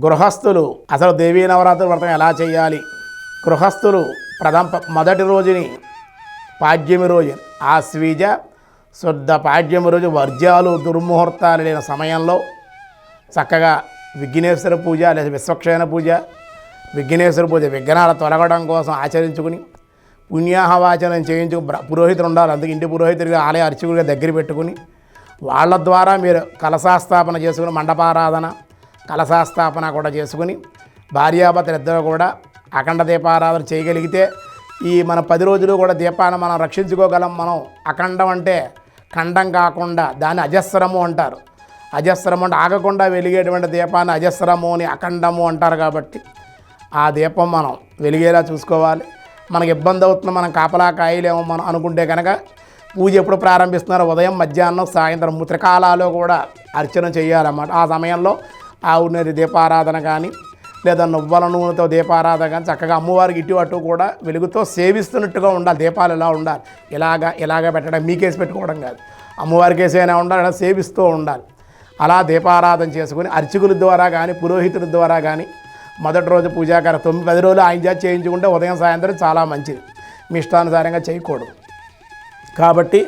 గృహస్థులు అసలు దేవీ నవరాత్రి వ్రతం ఎలా చేయాలి, గృహస్థులు మొదటి రోజుని పాడ్యమి రోజు ఆశ్వీజ శుద్ధ పాడ్యమి రోజు వర్జ్యాలు దుర్ముహూర్తాలు లేని సమయంలో చక్కగా విఘ్నేశ్వర పూజ లేదా విశ్వక్షేణ పూజ, విఘ్నేశ్వర పూజ విఘ్నాలు తొలగడం కోసం ఆచరించుకుని పుణ్యాహవాచనం చేయించు పురోహితులు ఉండాలి. అందుకే ఇంటి పురోహితుడిగా ఆలయ అర్చకుడిగా దగ్గర పెట్టుకుని వాళ్ళ ద్వారా మీరు కలశాస్థాపన చేసుకుని మండపారాధన కలశాస్థాపన కూడా చేసుకుని భార్యాభర్తలు ఇద్దరు కూడా అఖండ దీపారాధన చేయగలిగితే ఈ మన 10 రోజులు కూడా దీపాన్ని మనం రక్షించుకోగలం. మనం అఖండం అంటే ఖండం కాకుండా దాన్ని అజస్రము అంటారు. అజస్రము అంటే ఆగకుండా వెలిగేటువంటి దీపాన్ని అజస్రము అని అఖండము అంటారు. కాబట్టి ఆ దీపం మనం వెలిగేలా చూసుకోవాలి. మనకి ఇబ్బంది అవుతుంది, మనం కాపలా కాయలేమో మనం అనుకుంటే కనుక పూజ ఎప్పుడు ప్రారంభిస్తున్నారో ఉదయం మధ్యాహ్నం సాయంత్రం త్రికాలాలో కూడా అర్చన చేయాలన్నమాట. ఆ సమయంలో ఆవు నీరు దీపారాధన కానీ లేదా నువ్వుల నూనెతో దీపారాధన కానీ చక్కగా అమ్మవారికి ఇటు అటు కూడా వెలుగుతో సేవిస్తున్నట్టుగా ఉండాలి. దీపాలు ఎలా ఉండాలి, ఇలాగా పెట్టడం మీకేసి పెట్టుకోవడం కాదు, అమ్మవారికి వేసైనా ఉండాలి, అలా సేవిస్తూ ఉండాలి. అలా దీపారాధన చేసుకుని అర్చకుల ద్వారా కానీ పురోహితుల ద్వారా కానీ మొదటి రోజు పూజాకార 9-10 రోజులు ఆయన చేత చేయించుకుంటే ఉదయం సాయంత్రం చాలా మంచిది. మీ ఇష్టానుసారంగా చేయకూడదు. కాబట్టి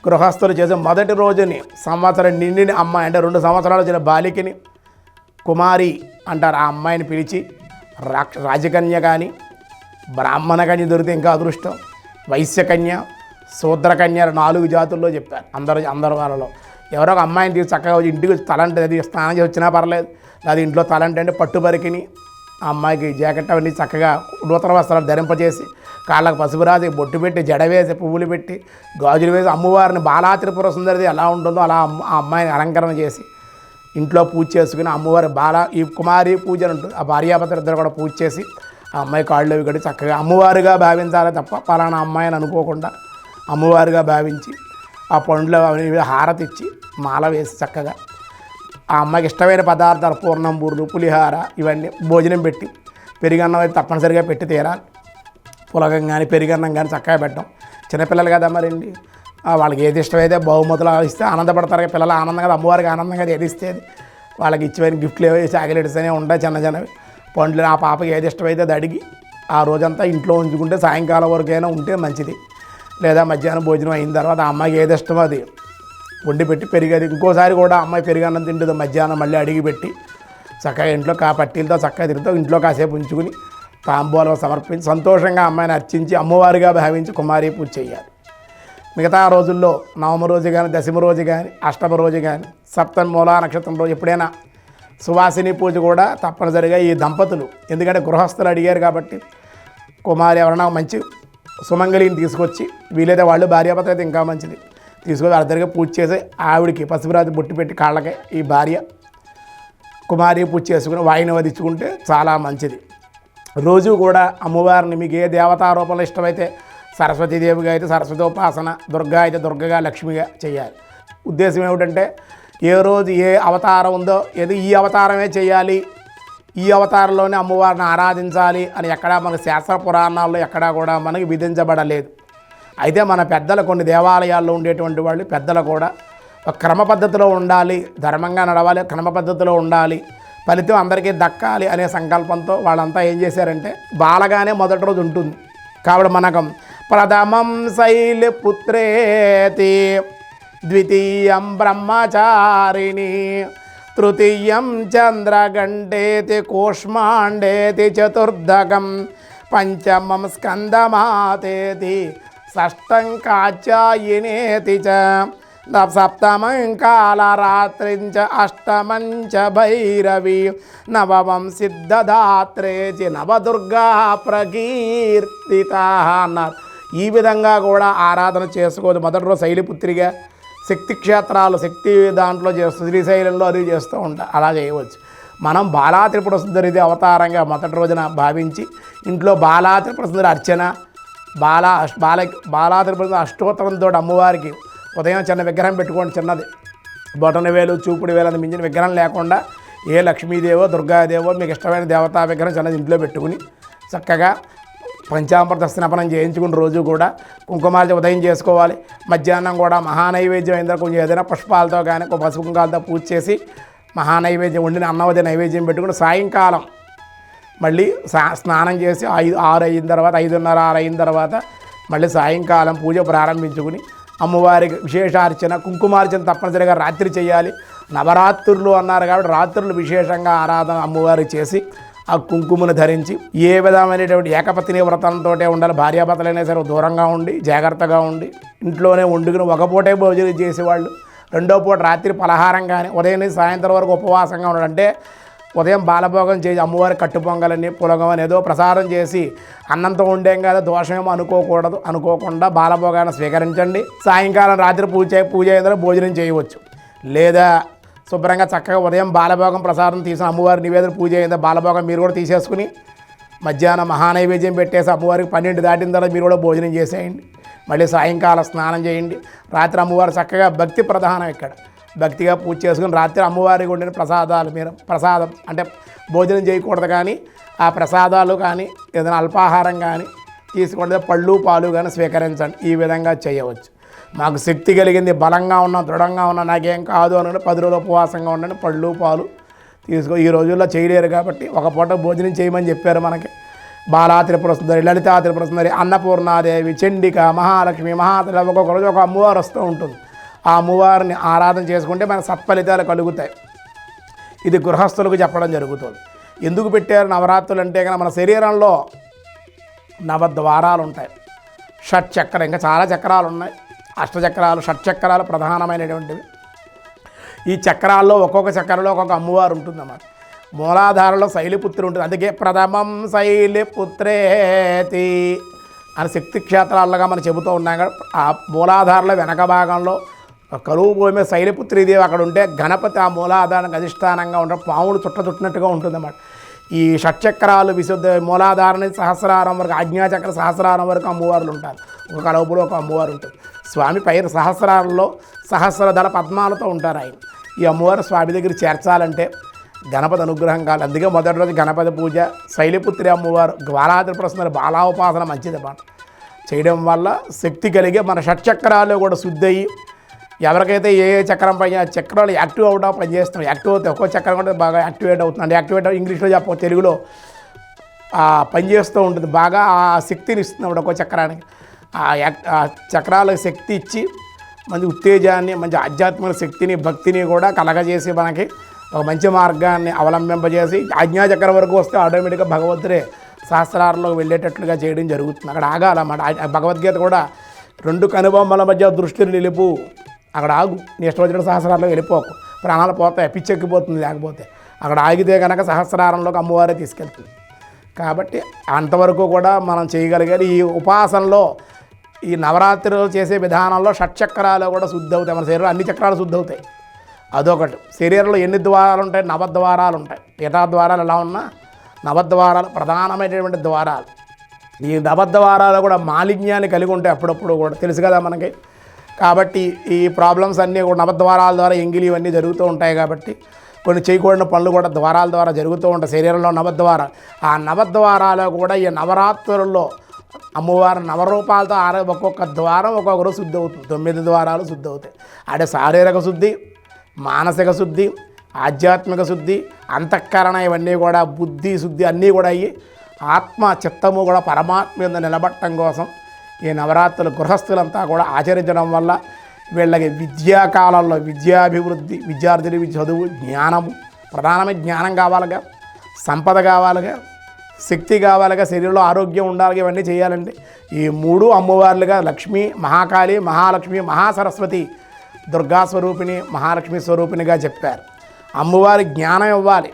గృహస్థులు చేసే మొదటి రోజుని సంవత్సరం నిండిని అమ్మాయి అంటే 2 సంవత్సరాలు వచ్చిన బాలికని కుమారి అంటారు. ఆ అమ్మాయిని పిలిచి రాజకన్య కానీ బ్రాహ్మణ కన్య దొరికితే ఇంకా అదృష్టం, వైశ్యకన్య శూద్రకన్య 4 జాతుల్లో చెప్పారు. అందరు వాళ్ళలో ఎవరో ఒక అమ్మాయిని తీసి చక్కగా ఇంటికి తలంటే అది స్నానం చేసి వచ్చినా పర్లేదు, అది ఇంట్లో తలంటే అంటే పట్టుపరికిని ఆ అమ్మాయికి జాకెట్ అవన్నీ చక్కగా నూతన వస్త్రాలు ధరింపజేసి కాళ్ళకు పసుపు రాసి బొట్టు పెట్టి జడ వేసి పువ్వులు పెట్టి గాజులు వేసి అమ్మవారిని బాలా త్రిపుర సుందరిది ఎలా ఉంటుందో అలా ఆ అమ్మాయిని అలంకరణ చేసి ఇంట్లో పూజ చేసుకుని అమ్మవారి ఈ కుమారి పూజ ఉంటుంది. ఆ భార్యాభర్తలు ఇద్దరు కూడా పూజ చేసి ఆ అమ్మాయి కాళ్ళు అవి కట్టి చక్కగా అమ్మవారిగా భావించాలి తప్ప పలానా అమ్మాయిని అనుకోకుండా అమ్మవారిగా భావించి ఆ పండ్లు హారతి ఇచ్చి మాల వేసి చక్కగా ఆ అమ్మాయికి ఇష్టమైన పదార్థాలు పూర్ణం బూర్లు పులిహార ఇవన్నీ భోజనం పెట్టి పెరుగన్నం అయితే తప్పనిసరిగా పెట్టి తీరాలి. పులగం కానీ పెరుగన్నం కానీ చక్కగా పెట్టడం. చిన్నపిల్లలు కదా మరండి, వాళ్ళకి ఏది ఇష్టమైతే బహుమతులు ఇస్తే ఆనందపడతారు. పిల్లలు ఆనందంగా అమ్మవారికి ఆనందంగా ఏది ఇస్తే వాళ్ళకి ఇచ్చిపోయిన గిఫ్ట్లు ఏవో చాక్లెట్స్ అనేవి ఉంటాయి చిన్నవి పండ్లు. ఆ పాపకి ఏది ఇష్టమైతే అది అడిగి ఆ రోజంతా ఇంట్లో ఉంచుకుంటే సాయంకాలం వరకైనా ఉంటే మంచిది. లేదా మధ్యాహ్నం భోజనం అయిన తర్వాత ఆ అమ్మాయికి ఏది ఇష్టమో అది వండి పెట్టి పెరిగేది ఇంకోసారి కూడా అమ్మాయి పెరిగన్నం తింటుంది మధ్యాహ్నం మళ్ళీ అడిగి పెట్టి చక్కగా ఇంట్లో పట్టీలతో చక్కగా తిరుగుతూ ఇంట్లో కాసేపు ఉంచుకుని తాంబూలం సమర్పించి సంతోషంగా అమ్మాయిని అర్చించి అమ్మవారిగా భావించి కుమారి పూజ చేయాలి. మిగతా రోజుల్లో నవమ రోజు కానీ దశమ రోజు కానీ అష్టమ రోజు కానీ సప్తమి మూలా నక్షత్రం రోజు ఎప్పుడైనా సువాసిని పూజ కూడా తప్పనిసరిగా ఈ దంపతులు, ఎందుకంటే గృహస్థులు అడిగారు కాబట్టి కుమారి ఎవరైనా మంచి సుమంగళిని తీసుకొచ్చి వీలైతే వాళ్ళు భార్యాభర్త అయితే ఇంకా మంచిది తీసుకొని అద్దరిగా పూజ చేసి ఆవిడికి పసుపురాతి బొట్టు పెట్టి కాళ్ళకి ఈ భార్య కుమారి పూజ చేసుకుని వాయిని వధించుకుంటే చాలా మంచిది. రోజు కూడా అమ్మవారిని మీకు ఏ దేవతారూపంలో ఇష్టమైతే సరస్వతీదేవిగా అయితే సరస్వతి ఉపాసన, దుర్గా అయితే దుర్గగా లక్ష్మిగా చేయాలి. ఉద్దేశం ఏమిటంటే ఏ రోజు ఏ అవతారం ఉందో ఏది ఈ అవతారమే చేయాలి, ఈ అవతారంలోనే అమ్మవారిని ఆరాధించాలి అని ఎక్కడా మనకు శాస్త్ర పురాణాల్లో ఎక్కడా కూడా మనకి విధించబడలేదు. అయితే మన పెద్దలు కొన్ని దేవాలయాల్లో ఉండేటువంటి వాళ్ళు పెద్దలు కూడా ఒక క్రమ పద్ధతిలో ఉండాలి, ధర్మంగా నడవాలి, క్రమ పద్ధతిలో ఉండాలి, ఫలితం అందరికీ దక్కాలి అనే సంకల్పంతో వాళ్ళంతా ఏం చేశారంటే బాలగానే మొదటి రోజు ఉంటుంది కాబట్టి మనకు ప్రథమం శైలపుత్రేతి ద్వితీయం బ్రహ్మచారిణి తృతీయం చంద్రగండేతి కూష్మాండేతి చతుర్థకం పంచమం స్కందమాతేతి షష్టం కాచాయినేతి చ సప్తమం కాళరాత్రించ అష్టమం చ భైరవి నవమం సిద్ధదాత్రేచి నవదుర్గా ప్రకీర్తిత అన్నారు. ఈ విధంగా కూడా ఆరాధన చేసుకోవచ్చు. మొదటి రోజు శైలిపుత్రిగా శక్తి క్షేత్రాలు శక్తి దాంట్లో చేస్తూ శ్రీశైలంలో అది చేస్తూ ఉంటాం, అలా చేయవచ్చు. మనం బాలా త్రిపుర సుందరిది అవతారంగా మొదటి రోజున భావించి ఇంట్లో బాలా త్రిపుర సుందరి అర్చన బాలా త్రిపుర అష్టోత్తరంతో అమ్మవారికి ఉదయం చిన్న విగ్రహం పెట్టుకోండి, చిన్నది బొటన వేలు చూపుడు వేలు మించిన విగ్రహం లేకుండా ఏ లక్ష్మీదేవో దుర్గాదేవో మీకు ఇష్టమైన దేవతా విగ్రహం చిన్నది ఇంట్లో పెట్టుకుని చక్కగా పంచామృత స్నాపనం చేయించుకుని రోజు కూడా కుంకుమార్చన ఉదయం చేసుకోవాలి. మధ్యాహ్నం కూడా మహానైవేద్యం అయిన కొంచెం ఏదైనా పుష్పాలతో కానీ పసుపు కుంకాలతో పూజ చేసి మహానైవేద్యం వండిన అన్నవది నైవేద్యం పెట్టుకుని సాయంకాలం మళ్ళీ స్నానం చేసి 6 అయిన తర్వాత 5:30 6 అయిన తర్వాత మళ్ళీ సాయంకాలం పూజ ప్రారంభించుకుని అమ్మవారికి విశేషార్చన కుంకుమార్చన తప్పనిసరిగా రాత్రి చేయాలి. నవరాత్రులు అన్నారు కాబట్టి రాత్రులు విశేషంగా ఆరాధన అమ్మవారికి చేసి ఆ కుంకుమను ధరించి ఏ విధమైనటువంటి ఏకపత్ని వ్రతంతో ఉండాలి. భార్యాభర్తలైనా సరే దూరంగా ఉండి జాగ్రత్తగా ఉండి ఇంట్లోనే వండుకుని ఒక పూటే భోజనం చేసేవాళ్ళు, రెండో పూట రాత్రి పలహారం కానీ ఉదయం నుంచి సాయంత్రం వరకు ఉపవాసంగా ఉండాలంటే ఉదయం బాలభోగం చేసి అమ్మవారి కట్టు పొంగలని పులగమని ఏదో ప్రసాదం చేసి అన్నంతో ఉండేం కదా దోషమేమో అనుకోకుండా బాలభోగాన్ని స్వీకరించండి. సాయంకాలం రాత్రి పూజ అయిన భోజనం చేయవచ్చు. లేదా శుభ్రంగా చక్కగా ఉదయం బాలభోగం ప్రసాదం తీసిన అమ్మవారి నివేదన పూజ అయిందా బాలభోగం మీరు కూడా తీసేసుకుని మధ్యాహ్నం మహానైవేద్యం పెట్టేసి అమ్మవారికి 12 దాటిన తర్వాత మీరు కూడా భోజనం చేసేయండి. మళ్ళీ సాయంకాలం స్నానం చేయండి. రాత్రి అమ్మవారు చక్కగా భక్తి ప్రధానం ఇక్కడ భక్తిగా పూజ చేసుకుని రాత్రి అమ్మవారికి ఉండిన ప్రసాదాలు మీరు ప్రసాదం అంటే భోజనం చేయకూడదు కానీ ఆ ప్రసాదాలు కానీ ఏదైనా అల్పాహారం కానీ తీసుకుంటే పళ్ళు పాలు కానీ స్వీకరించండి. ఈ విధంగా చేయవచ్చు. మాకు శక్తి కలిగింది బలంగా ఉన్నా దృఢంగా ఉన్నా నాకేం కాదు అని 10 రోజులు ఉపవాసంగా ఉండండి పళ్ళు పాలు తీసుకో. ఈ రోజుల్లో చేయలేరు కాబట్టి ఒక పూట భోజనం చేయమని చెప్పారు మనకి. బాలా త్రిపుర సుందరి, లలితా త్రిపుర సుందరి, అన్నపూర్ణాదేవి, చండిక, మహాలక్ష్మి, మహాతల్లి ఒక్కొక్క రోజు ఒక అమ్మవారు వస్తూ ఉంటుంది. ఆ అమ్మవారిని ఆరాధన చేసుకుంటే మనకు సత్ఫలితాలు కలుగుతాయి. ఇది గృహస్థులకు చెప్పడం జరుగుతుంది. ఎందుకు పెట్టారు నవరాత్రులు అంటే కనుక మన శరీరంలో 9 ద్వారాలు ఉంటాయి. షట్చక్రం ఇంకా చాలా చక్రాలు ఉన్నాయి. అష్టచక్రాలు షట్చక్రాలు ప్రధానమైనటువంటివి. ఈ చక్రాల్లో ఒక్కొక్క చక్రంలో ఒక్కొక్క అమ్మవారు ఉంటుందన్నమాట. మూలాధారంలో శైలిపుత్రి ఉంటుంది. అందుకే ప్రథమం శైలిపుత్రేతి అని శక్తి క్షేత్రాలుగా మనం చెబుతూ ఉన్నాం కదా. ఆ మూలాధారంలో వెనక భాగంలో కలువు భూమి శైలిపుత్రిదేవి అక్కడ ఉంటే గణపతి ఆ మూలాధారానికి అధిష్టానంగా ఉంటే పాములు చుట్టినట్టుగా ఉంటుందన్నమాట. ఈ షట్చక్రాలు విశుద్ధ మూలాధారణ సహస్రారం వరకు ఆజ్ఞాచక్ర సహస్రారం వరకు అమ్మవార్లు ఉంటారు. ఒక కలుపులో ఒక అమ్మవారు ఉంటుంది. స్వామి పైన సహస్రాలలో సహస్రదళ పద్మాలతో ఉంటారు ఆయన. ఈ అమ్మవారు స్వామి దగ్గర చేర్చాలంటే గణపతి అనుగ్రహం కావాలి. అందుకే మొదటి రోజు గణపతి పూజ, శైలిపుత్రి అమ్మవారు, బాలాత్రిపుర సుందరి బాలావుపాసన మంచిదన్నమాట. చేయడం వల్ల శక్తి కలిగి మన షట్చక్రాలు కూడా శుద్ధి అయ్యి ఎవరికైతే ఏ చక్రం పని చక్రాలు యాక్టివ్ అవడం పనిచేస్తున్నాం. యాక్టివ్ అవుతాయి. ఒక్కో చక్రం కూడా బాగా యాక్టివేట్ అవుతుంది. యాక్టివేట్ ఇంగ్లీష్లో చెప్ప తెలుగులో పనిచేస్తూ ఉంటుంది. బాగా ఆ శక్తిని ఇస్తుంది అప్పుడు ఒక్కో చక్రానికి. ఆ చక్రాలకు శక్తి ఇచ్చి మంచి ఉత్తేజాన్ని మంచి ఆధ్యాత్మిక శక్తిని భక్తిని కూడా కలగజేసి మనకి ఒక మంచి మార్గాన్ని అవలంబింపజేసి ఆజ్ఞాచక్రం వరకు వస్తే ఆటోమేటిక్గా భగవంతుడే సహస్రారంలోకి వెళ్ళేటట్లుగా చేయడం జరుగుతుంది. అక్కడ ఆగాలన్నమాట. భగవద్గీత కూడా 2 కనుబొమ్మల మధ్య దృష్టిని నిలుపు, అక్కడ ఆగు, నీ ఇష్టం వచ్చిన సహస్రారంలో వెళ్ళిపోకు, ప్రాణాలు పోతాయి, పిచ్చెక్కిపోతుంది. లేకపోతే అక్కడ ఆగితే కనుక సహస్రారంలోకి అమ్మవారే తీసుకెళ్తుంది. కాబట్టి అంతవరకు కూడా మనం చేయగలిగారు. ఈ ఉపాసనలో ఈ నవరాత్రులు చేసే విధానంలో షట్చక్రాలు కూడా శుద్ధి అవుతాయి. మన శరీరంలో అన్ని చక్రాలు శుద్ధి అవుతాయి. అదొకటి. శరీరంలో ఎన్ని ద్వారాలు ఉంటాయి? 9 ద్వారాలు ఉంటాయి. ఇతర ద్వారాలు ఎలా ఉన్నా 9 ద్వారాలు ప్రధానమైనటువంటి ద్వారాలు. ఈ 9 ద్వారాలు కూడా మాలిన్యాన్ని కలిగి ఉంటాయి అప్పుడప్పుడు కూడా, తెలుసు కదా మనకి. కాబట్టి ఈ ప్రాబ్లమ్స్ అన్నీ కూడా 9 ద్వారాల ద్వారా ఎంగిలి ఇవన్నీ జరుగుతూ ఉంటాయి. కాబట్టి కొన్ని చేయకూడని పనులు కూడా ద్వారాల ద్వారా జరుగుతూ ఉంటాయి శరీరంలో 9 ద్వారాలు. ఆ 9 ద్వారాలు కూడా ఈ నవరాత్రుల్లో అమ్మవారు నవరూపాలతో ఒక్కొక్క ద్వారం ఒక్కొక్క రోజు శుద్ధి అవుతుంది. 9 ద్వారాలు శుద్ధి అవుతాయి. అంటే శారీరక శుద్ధి, మానసిక శుద్ధి, ఆధ్యాత్మిక శుద్ధి, అంతఃకరణ ఇవన్నీ కూడా బుద్ధి శుద్ధి అన్నీ కూడా అయ్యి ఆత్మ చిత్తము కూడా పరమాత్మ మీద నిలబడటం కోసం ఈ నవరాత్రులు గృహస్థులంతా కూడా ఆచరించడం వల్ల వీళ్ళకి విద్యాకాలంలో విద్యాభివృద్ధి, విద్యార్థులకి చదువు, జ్ఞానము, ప్రధానమైన జ్ఞానం కావాలిగా, సంపద కావాలిగా, శక్తి కావాలిగా, శరీరంలో ఆరోగ్యం ఉండాలి. ఇవన్నీ చేయాలండి. ఈ 3 అమ్మవార్లుగా లక్ష్మి, మహాకాళి, మహాలక్ష్మి, మహాసరస్వతి, దుర్గా స్వరూపిణి, మహాలక్ష్మి స్వరూపిణిగా చెప్పారు. అమ్మవారి జ్ఞానం ఇవ్వాలి.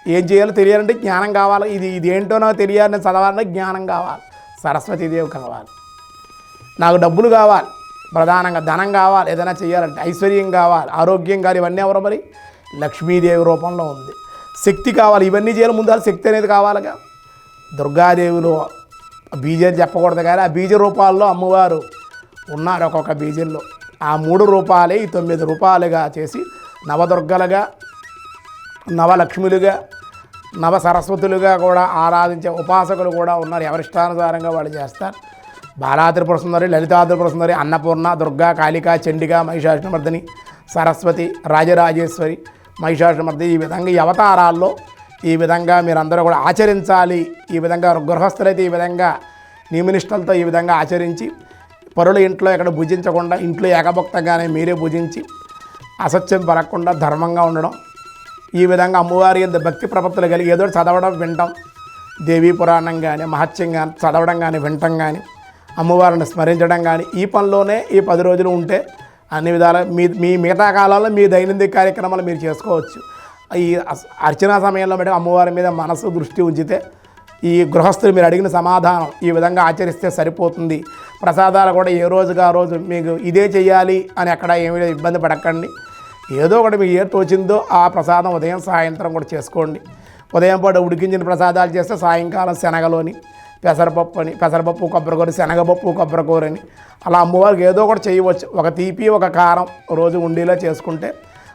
ఏం చేయాలో తెలియాలంటే జ్ఞానం కావాలి. ఇది ఏంటో నాకు తెలియాలని చదవాలంటే జ్ఞానం కావాలి. సరస్వతీదేవి కావాలి. నాకు డబ్బులు కావాలి, ప్రధానంగా ధనం కావాలి, ఏదైనా చేయాలంటే ఐశ్వర్యం కావాలి, ఆరోగ్యం కావాలి. ఇవన్నీ ఎవరు మరి? లక్ష్మీదేవి రూపంలో ఉంది. శక్తి కావాలి. ఇవన్నీ చేయాలి. ముందు శక్తి అనేది కావాలిగా. దుర్గాదేవిలో బీజం చెప్పకూడదు కానీ ఆ బీజ రూపాల్లో అమ్మవారు ఉన్నారు. ఒక్కొక్క బీజంలో ఆ 3 రూపాలే ఈ 9 రూపాలుగా చేసి నవదుర్గలుగా, నవలక్ష్ములుగా, నవ సరస్వతులుగా కూడా ఆరాధించే ఉపాసకులు కూడా ఉన్నారు. ఎవరిష్టానుసారంగా వాళ్ళు చేస్తారు. బాలాత్రిపుర సుందరి, లలితాత్రిపుర సుందరి, అన్నపూర్ణ, దుర్గా, కాళిక, చండిక, మహిషాసురమర్దిని, సరస్వతి, రాజరాజేశ్వరి, మహిషాసురమర్ది ఈ విధంగా ఈ అవతారాల్లో ఈ విధంగా మీరందరూ కూడా ఆచరించాలి. ఈ విధంగా గృహస్థులైతే ఈ విధంగా నియమనిష్టలతో ఈ విధంగా ఆచరించి పరుల ఇంట్లో ఎక్కడ భుజించకుండా ఇంట్లో ఏకభక్తంగానే మీరే భుజించి అసత్యం పలకకుండా ధర్మంగా ఉండడం, ఈ విధంగా అమ్మవారి యందు భక్తి ప్రపత్తులు కలిగి ఏదో చదవడం వినటం, దేవీ పురాణం కానీ మహత్యం కానీ చదవడం కానీ వినటం కానీ అమ్మవారిని స్మరించడం కానీ ఈ పనిలోనే ఈ 10 రోజులు ఉంటే అన్ని విధాలు మీ మిగతా కాలాల్లో మీ దైనందిక కార్యక్రమాలు మీరు చేసుకోవచ్చు. ఈ అర్చనా సమయంలో బట్టి అమ్మవారి మీద మనసు దృష్టి ఉంచితే ఈ గృహస్థులు మీరు అడిగిన సమాధానం ఈ విధంగా ఆచరిస్తే సరిపోతుంది. ప్రసాదాలు కూడా ఏ రోజుగా ఆ రోజు మీకు ఇదే చేయాలి అని ఎక్కడ ఏమీ ఇబ్బంది పడకండి. ఏదో ఒకటి మీకు ఏ తోచిందో ఆ ప్రసాదం ఉదయం సాయంత్రం కూడా చేసుకోండి. ఉదయం పూట ఉడికించిన ప్రసాదాలు చేస్తే సాయంకాలం శనగలోని పెసరపప్పు కొబ్బరికూర, శనగపప్పు కొబ్బరికూర అని అలా అమ్మవారికి ఏదో ఒకటి చేయవచ్చు. ఒక తీపి ఒక కారం రోజు ఉండేలా చేసుకుంటే,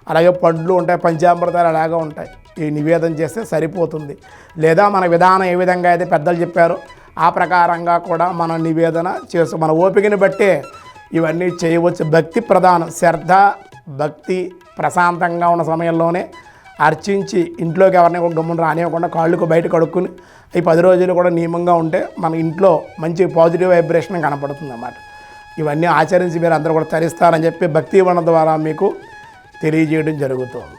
అలాగే పండ్లు ఉంటాయి, పంచామృతాలు అలాగే ఉంటాయి, ఈ నివేదన చేస్తే సరిపోతుంది. లేదా మన విధానం ఏ విధంగా అయితే పెద్దలు చెప్పారో ఆ ప్రకారంగా కూడా మన నివేదన చేస్తూ మన ఓపికని బట్టే ఇవన్నీ చేయవచ్చు. భక్తి ప్రధానం. శ్రద్ధ భక్తి ప్రశాంతంగా ఉన్న సమయంలోనే అర్చించి ఇంట్లోకి ఎవరిని కూడా గమ్మున రానివ్వకుండా కాళ్ళకు బయట కడుక్కుని ఈ 10 రోజులు కూడా నియమంగా ఉంటే మన ఇంట్లో మంచి పాజిటివ్ వైబ్రేషన్ కనపడుతుంది అన్నమాట. ఇవన్నీ ఆచరించి మీరు అందరూ కూడా తరిస్తారని చెప్పి భక్తి వన ద్వారా మీకు తెలియజేయడం జరుగుతుంది.